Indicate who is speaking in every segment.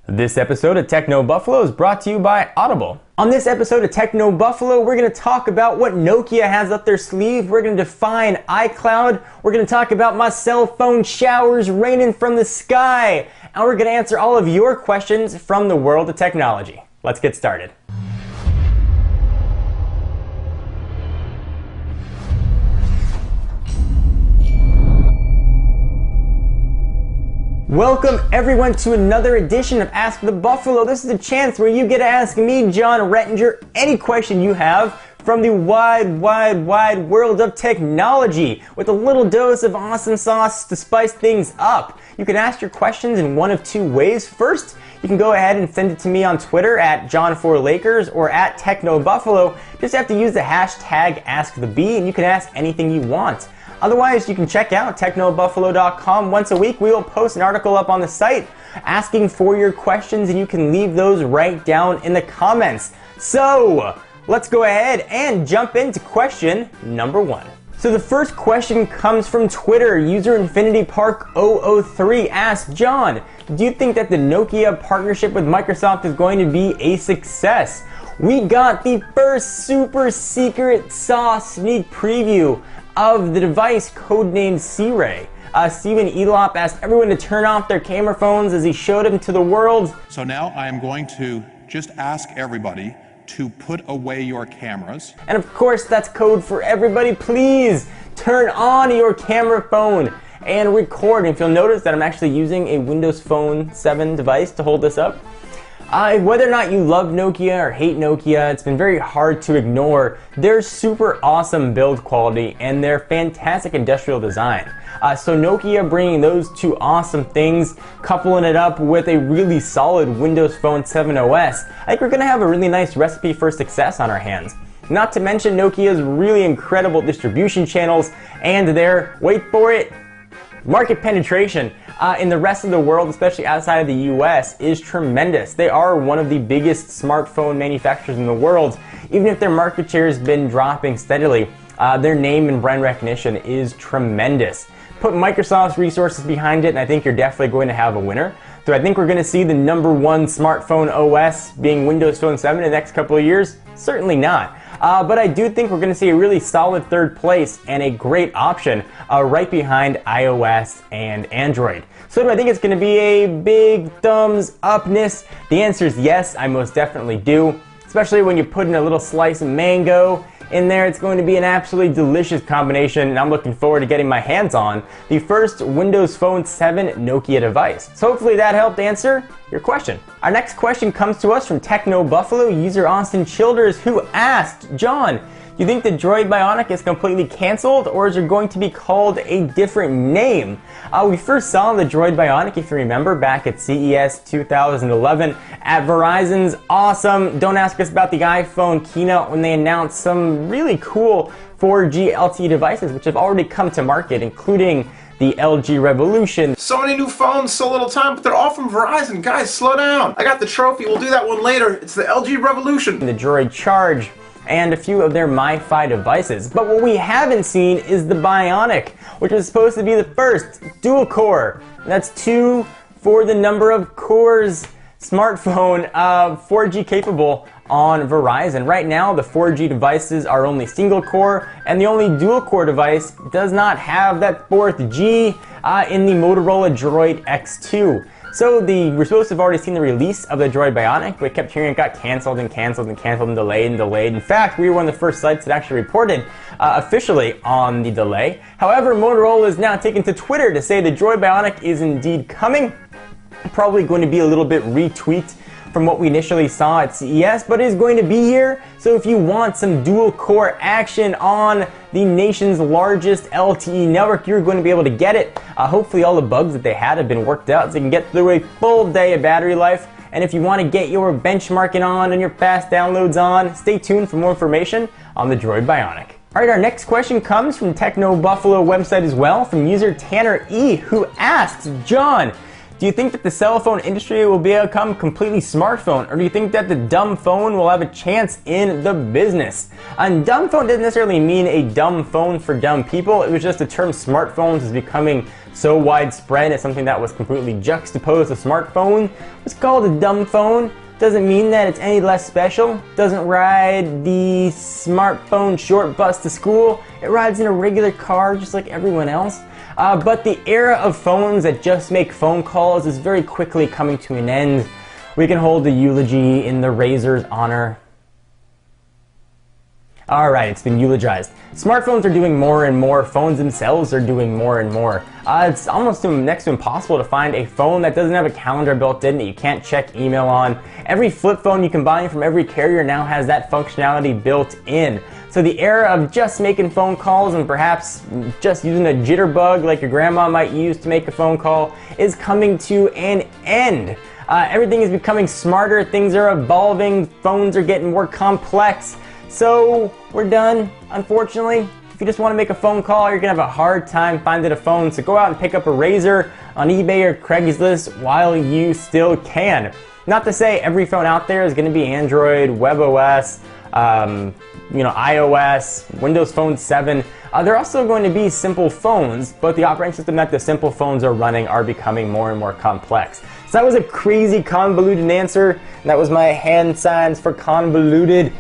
Speaker 1: This episode of TechnoBuffalo is brought to you by Audible. On this episode of TechnoBuffalo, we're going to talk about what Nokia has up their sleeve. We're going to define iCloud. We're going to talk about my cell phone showers raining from the sky. And we're going to answer all of your questions from the world of technology. Let's get started. Welcome everyone to another edition of Ask the Buffalo. This is a chance where you get to ask me, John Rettinger, any question you have from the wide world of technology with a little dose of awesome sauce to spice things up. You can ask your questions in one of two ways. First, you can go ahead and send it to me on Twitter at John4Lakers or at TechnoBuffalo. Just have to use the hashtag AskTheBee and you can ask anything you want. Otherwise, you can check out TechnoBuffalo.com. Once a week, we will post an article up on the site asking for your questions, and you can leave those right down in the comments. So, let's go ahead and jump into question number one. So the first question comes from Twitter. User InfinityPark003 asks, John, do you think that the Nokia partnership with Microsoft is going to be a success? We got the first super secret sauce sneak preview of the device codenamed C-Ray. Stephen Elop asked everyone to turn off their camera phones as he showed them to the world.
Speaker 2: So now I am going to just ask everybody to put away your cameras.
Speaker 1: And of course that's code for everybody. Please turn on your camera phone and record. And if you'll notice that I'm actually using a Windows Phone 7 device to hold this up. Whether or not you love Nokia or hate Nokia, it's been very hard to ignore their super awesome build quality and their fantastic industrial design. So Nokia bringing those two awesome things, coupling it up with a really solid Windows Phone 7 OS, I think we're going to have a really nice recipe for success on our hands. Not to mention Nokia's really incredible distribution channels and their, wait for it, market penetration in the rest of the world, especially outside of the US, is tremendous. They are one of the biggest smartphone manufacturers in the world. Even if their market share has been dropping steadily, their name and brand recognition is tremendous. Put Microsoft's resources behind it and I think you're definitely going to have a winner. So I think we're going to see the number one smartphone OS being Windows Phone 7 in the next couple of years? Certainly not. But I do think we're going to see a really solid third place and a great option right behind iOS and Android. So do I think it's going to be a big thumbs upness? The answer is yes, I most definitely do. Especially when you put in a little slice of mango in there, it's going to be an absolutely delicious combination, and I'm looking forward to getting my hands on the first Windows Phone 7 Nokia device. So hopefully that helped answer your question. Our next question comes to us from TechnoBuffalo user Austin Childers, who asked, John, do you think the Droid Bionic is completely canceled, or is it going to be called a different name? We first saw the Droid Bionic, if you remember, back at CES 2011 at Verizon's awesome Don't Ask Us About the iPhone keynote when they announced some really cool 4G LTE devices which have already come to market, including the LG Revolution.
Speaker 3: So many new phones, so little time, but they're all from Verizon. Guys, slow down. I got the trophy. We'll do that one later. It's the LG Revolution.
Speaker 1: The Droid Charge and a few of their MiFi devices. But what we haven't seen is the Bionic, which is supposed to be the first dual-core. That's 2 for the number of cores smartphone 4G capable on Verizon. Right now, the 4G devices are only single core, and the only dual core device does not have that 4th G in the Motorola Droid X2. So we're supposed to have already seen the release of the Droid Bionic, but we kept hearing it got canceled and canceled and canceled and delayed and delayed. In fact, we were one of the first sites that actually reported officially on the delay. However, Motorola is now taking to Twitter to say the Droid Bionic is indeed coming. Probably going to be a little bit retweaked from what we initially saw at CES, but it is going to be here. So if you want some dual core action on the nation's largest LTE network, you're going to be able to get it. Hopefully all the bugs that they had have been worked out so you can get through a full day of battery life. And if you want to get your benchmarking on and your fast downloads on, stay tuned for more information on the Droid Bionic. Alright, our next question comes from TechnoBuffalo website as well, from user Tanner E, who asks, John, do you think that the cell phone industry will become completely smartphone, or do you think that the dumb phone will have a chance in the business? And dumb phone doesn't necessarily mean a dumb phone for dumb people. It was just the term smartphones is becoming so widespread as something that was completely juxtaposed to smartphone was called a dumb phone. Doesn't mean that it's any less special. Doesn't ride the smartphone short bus to school. It rides in a regular car just like everyone else. But the era of phones that just make phone calls is very quickly coming to an end. We can hold the eulogy in the Razor's honor. Alright, it's been eulogized. Smartphones are doing more and more. Phones themselves are doing more and more. It's almost next to impossible to find a phone that doesn't have a calendar built in that you can't check email on. Every flip phone you can buy from every carrier now has that functionality built in. So the era of just making phone calls and perhaps just using a jitterbug like your grandma might use to make a phone call is coming to an end. Everything is becoming smarter, things are evolving, phones are getting more complex. So we're done, unfortunately. If you just want to make a phone call, you're going to have a hard time finding a phone. So go out and pick up a Razor on eBay or Craigslist while you still can. Not to say every phone out there is going to be Android, WebOS, iOS, Windows Phone 7. They're also going to be simple phones, but the operating system that the simple phones are running are becoming more and more complex. So that was a crazy convoluted answer. That was my hand signs for convoluted.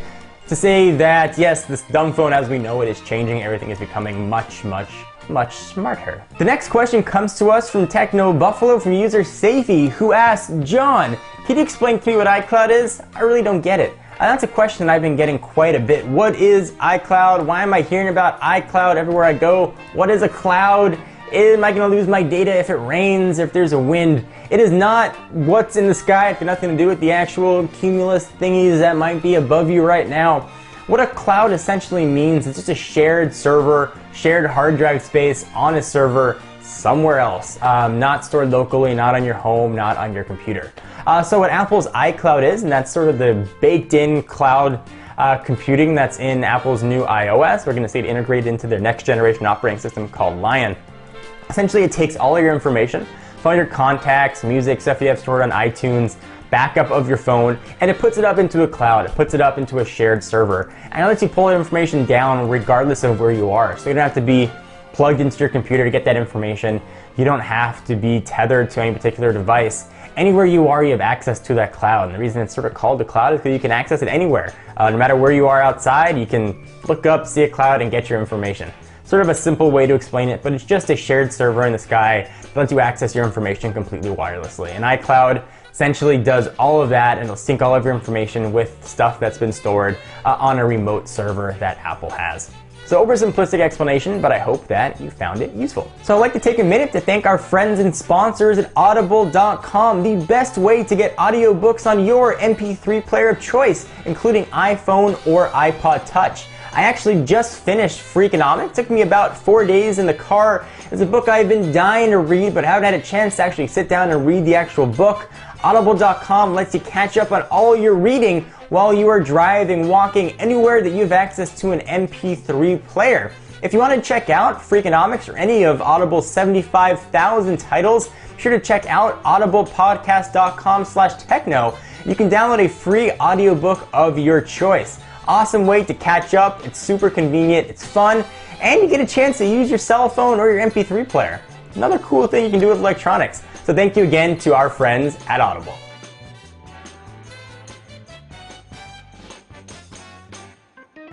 Speaker 1: To say that, yes, this dumb phone as we know it is changing, everything is becoming much smarter. The next question comes to us from TechnoBuffalo from user Safi, who asks, John, can you explain to me what iCloud is? I really don't get it. That's a question that I've been getting quite a bit. What is iCloud? Why am I hearing about iCloud everywhere I go? What is a cloud? Am I going to lose my data if it rains, if there's a wind? It is not what's in the sky. It's got nothing to do with the actual cumulus thingies that might be above you right now. What a cloud essentially means is just a shared server, shared hard drive space on a server somewhere else, not stored locally, not on your home, not on your computer. So what Apple's iCloud is, and that's sort of the baked-in cloud computing that's in Apple's new iOS. We're going to see it integrated into their next generation operating system called Lion. Essentially, it takes all of your information, all your contacts, music, stuff you have stored on iTunes, backup of your phone, and it puts it up into a cloud. It puts it up into a shared server. And it lets you pull that information down regardless of where you are. So you don't have to be plugged into your computer to get that information. You don't have to be tethered to any particular device. Anywhere you are, you have access to that cloud. And the reason it's sort of called the cloud is because you can access it anywhere. No matter where you are outside, you can look up, see a cloud, and get your information. Sort of a simple way to explain it, but it's just a shared server in the sky that lets you access your information completely wirelessly. And iCloud essentially does all of that, and it'll sync all of your information with stuff that's been stored on a remote server that Apple has. So oversimplistic explanation, but I hope that you found it useful. So I'd like to take a minute to thank our friends and sponsors at Audible.com, the best way to get audiobooks on your MP3 player of choice, including iPhone or iPod Touch. I actually just finished Freakonomics. It took me about 4 days in the car. It's a book I've been dying to read, but haven't had a chance to actually sit down and read the actual book. Audible.com lets you catch up on all your reading while you are driving, walking, anywhere that you have access to an MP3 player. If you want to check out Freakonomics or any of Audible's 75,000 titles, be sure to check out audiblepodcast.com/techno. You can download a free audiobook of your choice. Awesome way to catch up, it's super convenient, it's fun, and you get a chance to use your cell phone or your MP3 player. Another cool thing you can do with electronics. So thank you again to our friends at Audible.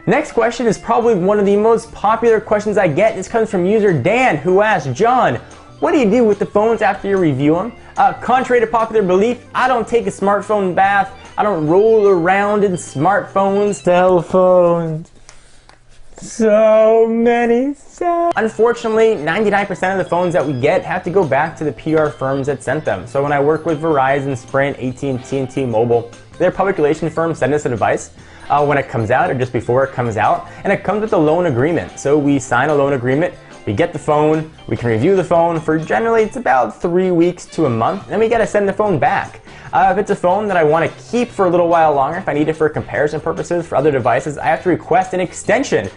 Speaker 1: Next question is probably one of the most popular questions I get. This comes from user Dan, who asks, John, what do you do with the phones after you review them? Contrary to popular belief, I don't take a smartphone bath. I don't roll around in smartphones, cell phones. So many cells. Unfortunately, 99% of the phones that we get have to go back to the PR firms that sent them. So when I work with Verizon, Sprint, AT&T, and T-Mobile, their public relations firms send us a device when it comes out or just before it comes out, and it comes with a loan agreement. So we sign a loan agreement, we get the phone, we can review the phone for generally it's about 3 weeks to a month, and then we gotta send the phone back. If it's a phone that I want to keep for a little while longer, if I need it for comparison purposes for other devices, I have to request an extension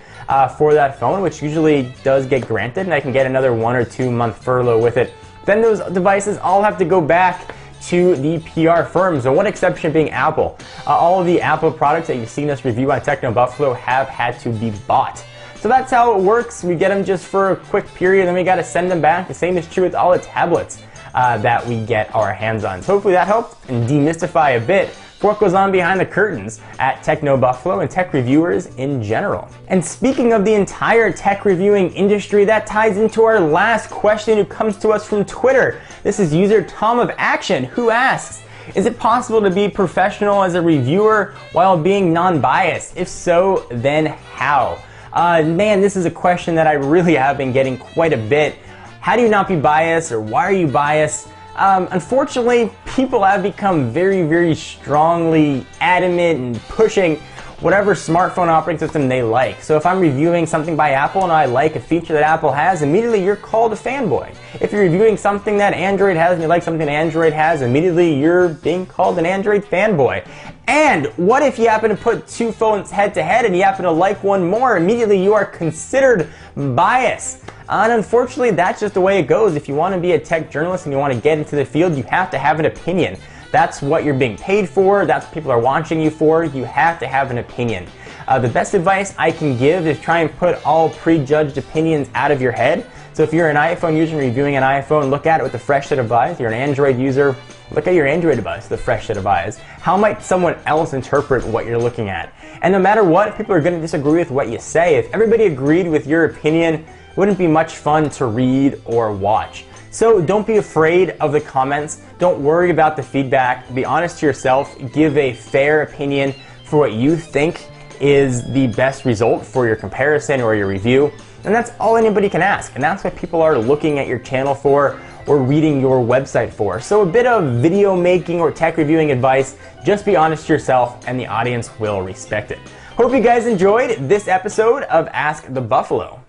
Speaker 1: for that phone, which usually does get granted, and I can get another 1 or 2 month furlough with it. Then those devices all have to go back to the PR firms, and one exception being Apple. All of the Apple products that you've seen us review on TechnoBuffalo have had to be bought. So that's how it works. We get them just for a quick period, then we got to send them back. The same is true with all the tablets that we get our hands on. So hopefully that helped and demystify a bit for what goes on behind the curtains at TechnoBuffalo and tech reviewers in general. And speaking of the entire tech reviewing industry, that ties into our last question who comes to us from Twitter. This is user Tom of Action, who asks, is it possible to be professional as a reviewer while being non-biased? If so, then how? Man, this is a question that I really have been getting quite a bit. How do you not be biased, or why are you biased? Unfortunately, people have become very, very strongly adamant and pushing whatever smartphone operating system they like. So if I'm reviewing something by Apple and I like a feature that Apple has, immediately you're called a fanboy. If you're reviewing something that Android has and you like something Android has, immediately you're being called an Android fanboy. And what if you happen to put two phones head to head and you happen to like one more? Immediately you are considered biased. And unfortunately, that's just the way it goes. If you want to be a tech journalist and you want to get into the field, you have to have an opinion. That's what you're being paid for. That's what people are watching you for. You have to have an opinion. The best advice I can give is try and put all prejudged opinions out of your head. So if you're an iPhone user and reviewing an iPhone, look at it with a fresh set of eyes. If you're an Android user, look at your Android device with a fresh set of eyes. How might someone else interpret what you're looking at? And no matter what, people are going to disagree with what you say. If everybody agreed with your opinion, it wouldn't be much fun to read or watch. So don't be afraid of the comments. Don't worry about the feedback. Be honest to yourself. Give a fair opinion for what you think is the best result for your comparison or your review. And that's all anybody can ask. And that's what people are looking at your channel for or reading your website for. So a bit of video making or tech reviewing advice, just be honest to yourself and the audience will respect it. Hope you guys enjoyed this episode of Ask the Buffalo.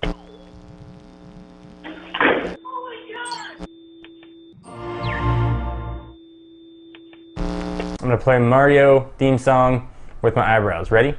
Speaker 1: I'm gonna play Mario theme song with my eyebrows. Ready?